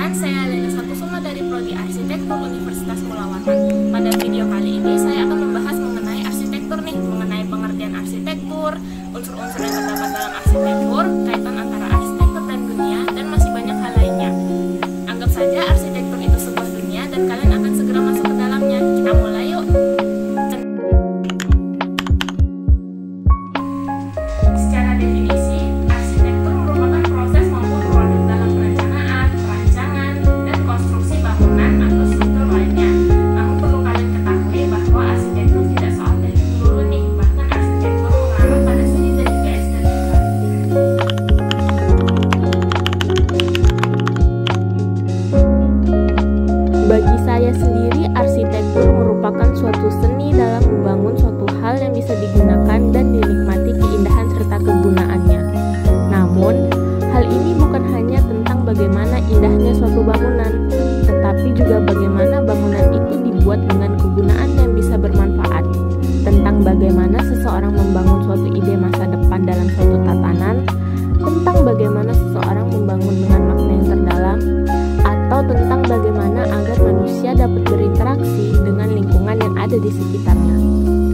Perkenalkan, saya Lena Sakusuma dari Prodi Arsitektur Universitas Mulawarman. Pada video kali ini saya akan membahas mengenai arsitektur mengenai pengertian arsitektur, unsur-unsur yang terdapat dalam arsitektur, kaitan antara arsitektur dan dunia, dan masih banyak hal lainnya. Anggap saja arsitektur itu sebuah dunia dan kalian akan segera masuk ke dalamnya. Kita mulai yuk. Secara definisi, arsitektur merupakan proses maupun produk dalam perencanaan, perancangan, dan konstruksi bangunan atau struktur lainnya. Namun perlu kalian ketahui bahwa arsitektur tidak soal dari dulu bahkan arsitektur mengarah pada seni dan juga estetika. Bagi saya sendiri, arsitektur merupakan suatu seni dalam membangun suatu hal yang bisa digunakan dan dinikmati keindahan serta kegunaannya. Namun, hal ini bukan hanya tentang bagaimana indahnya suatu bangunan, tetapi juga bagaimana bangunan itu dibuat dengan kegunaan yang bisa bermanfaat, tentang bagaimana seseorang membangun suatu ide masa depan dalam suatu tatanan, tentang bagaimana seseorang membangun dengan makna yang terdalam, atau tentang bagaimana agar manusia dapat berinteraksi dengan lingkungan yang ada di sekitarnya.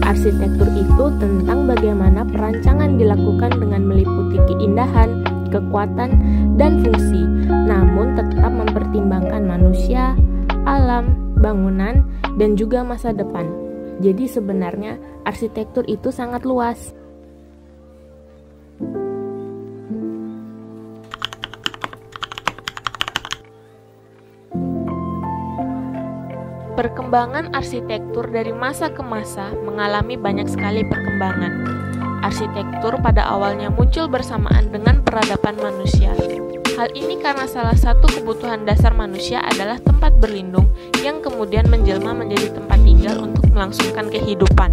Arsitektur itu tentang bagaimana perancangan dilakukan dengan meliputi keindahan, kekuatan, dan fungsi, namun tetap mempertimbangkan manusia, alam, bangunan, dan juga masa depan. Jadi sebenarnya arsitektur itu sangat luas. Perkembangan arsitektur dari masa ke masa mengalami banyak sekali perkembangan. Arsitektur pada awalnya muncul bersamaan dengan peradaban manusia. Hal ini karena salah satu kebutuhan dasar manusia adalah tempat berlindung yang kemudian menjelma menjadi tempat tinggal untuk melangsungkan kehidupan.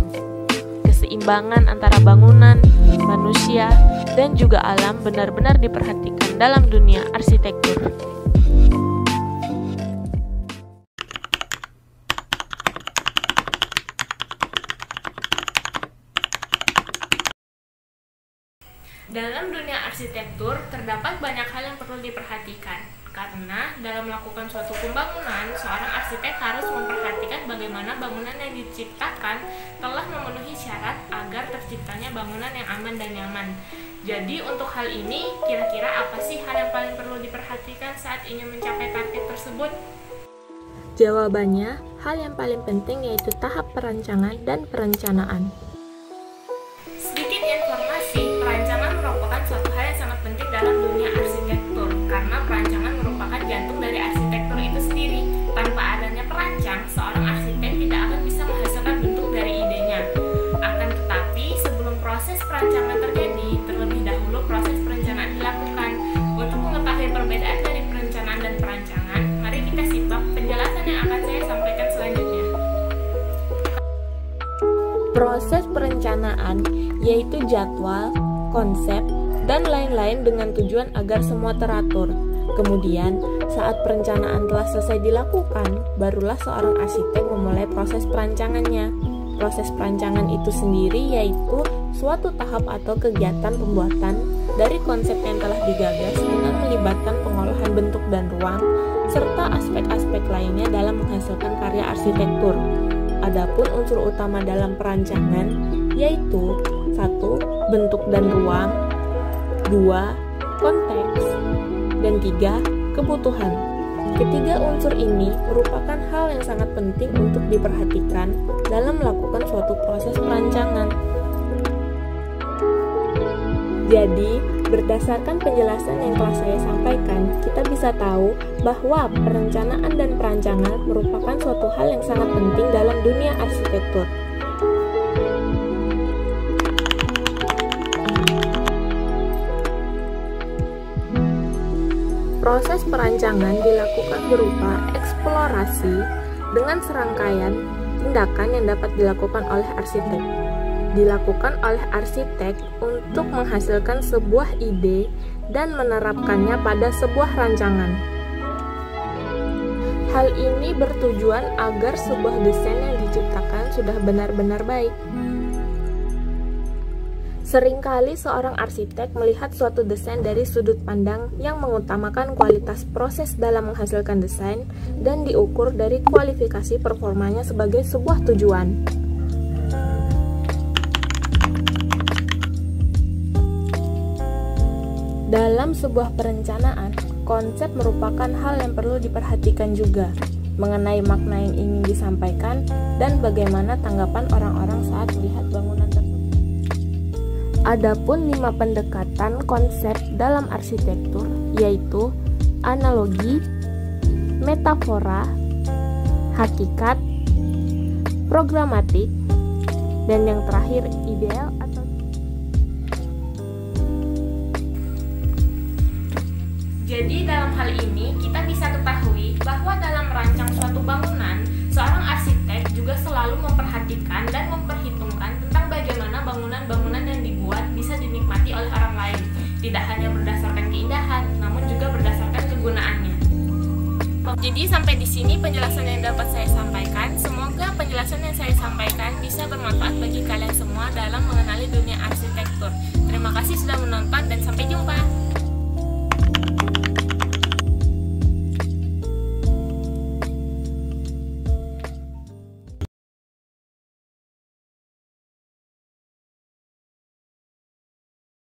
Keseimbangan antara bangunan, manusia, dan juga alam benar-benar diperhatikan dalam dunia arsitektur. Dalam dunia arsitektur, terdapat banyak hal yang perlu diperhatikan. Karena dalam melakukan suatu pembangunan, seorang arsitek harus memperhatikan bagaimana bangunan yang diciptakan telah memenuhi syarat agar terciptanya bangunan yang aman dan nyaman. Jadi untuk hal ini, kira-kira apa sih hal yang paling perlu diperhatikan saat ingin mencapai target tersebut? Jawabannya, hal yang paling penting yaitu tahap perancangan dan perencanaan. Sedikit informasi, perancangan merupakan suatu hal yang sangat penting dalam dunia arsitektur karena perancangan merupakan jantung dari arsitektur itu sendiri. Tanpa adanya perancang, seorang arsitek tidak akan bisa menghasilkan bentuk dari idenya. Akan tetapi, sebelum proses perancangan terjadi, terlebih dahulu proses perencanaan dilakukan. Untuk mengetahui perbedaan dari perencanaan dan perancangan, mari kita simak penjelasan yang akan saya sampaikan selanjutnya. Proses perencanaan yaitu jadwal, konsep, dan lain-lain dengan tujuan agar semua teratur. Kemudian, saat perencanaan telah selesai dilakukan, barulah seorang arsitek memulai proses perancangannya. Proses perancangan itu sendiri yaitu suatu tahap atau kegiatan pembuatan dari konsep yang telah digagas dengan melibatkan pengolahan bentuk dan ruang, serta aspek-aspek lainnya dalam menghasilkan karya arsitektur. Adapun unsur utama dalam perancangan yaitu 1. Bentuk dan ruang, 2. Konteks, dan 3. Kebutuhan. Ketiga unsur ini merupakan hal yang sangat penting untuk diperhatikan dalam melakukan suatu proses perancangan. Jadi, berdasarkan penjelasan yang telah saya sampaikan, kita bisa tahu bahwa perencanaan dan perancangan merupakan suatu hal yang sangat penting dalam dunia arsitektur. Proses perancangan dilakukan berupa eksplorasi dengan serangkaian tindakan yang dapat dilakukan oleh arsitek. Dilakukan oleh arsitek untuk menghasilkan sebuah ide dan menerapkannya pada sebuah rancangan. Hal ini bertujuan agar sebuah desain yang diciptakan sudah benar-benar baik. Seringkali seorang arsitek melihat suatu desain dari sudut pandang yang mengutamakan kualitas proses dalam menghasilkan desain dan diukur dari kualifikasi performanya sebagai sebuah tujuan. Dalam sebuah perencanaan, konsep merupakan hal yang perlu diperhatikan juga, mengenai makna yang ingin disampaikan dan bagaimana tanggapan orang-orang saat melihat bangunan tersebut. Adapun 5 pendekatan konsep dalam arsitektur, yaitu analogi, metafora, hakikat, programatik, dan yang terakhir ideal atau Jadi dalam hal ini kita bisa ketahui bahwa dalam merancang suatu bangunan, seorang arsitek juga selalu memperhatikan dan memperhitungkan tentang bagaimana bangunan-bangunan yang dibuat bisa dinikmati oleh orang lain, tidak hanya berdasarkan keindahan, namun juga berdasarkan kegunaannya. Jadi sampai di sini penjelasan yang dapat saya sampaikan. Semoga penjelasan yang saya sampaikan bisa bermanfaat bagi kalian semua dalam mengenali dunia arsitektur. Terima kasih sudah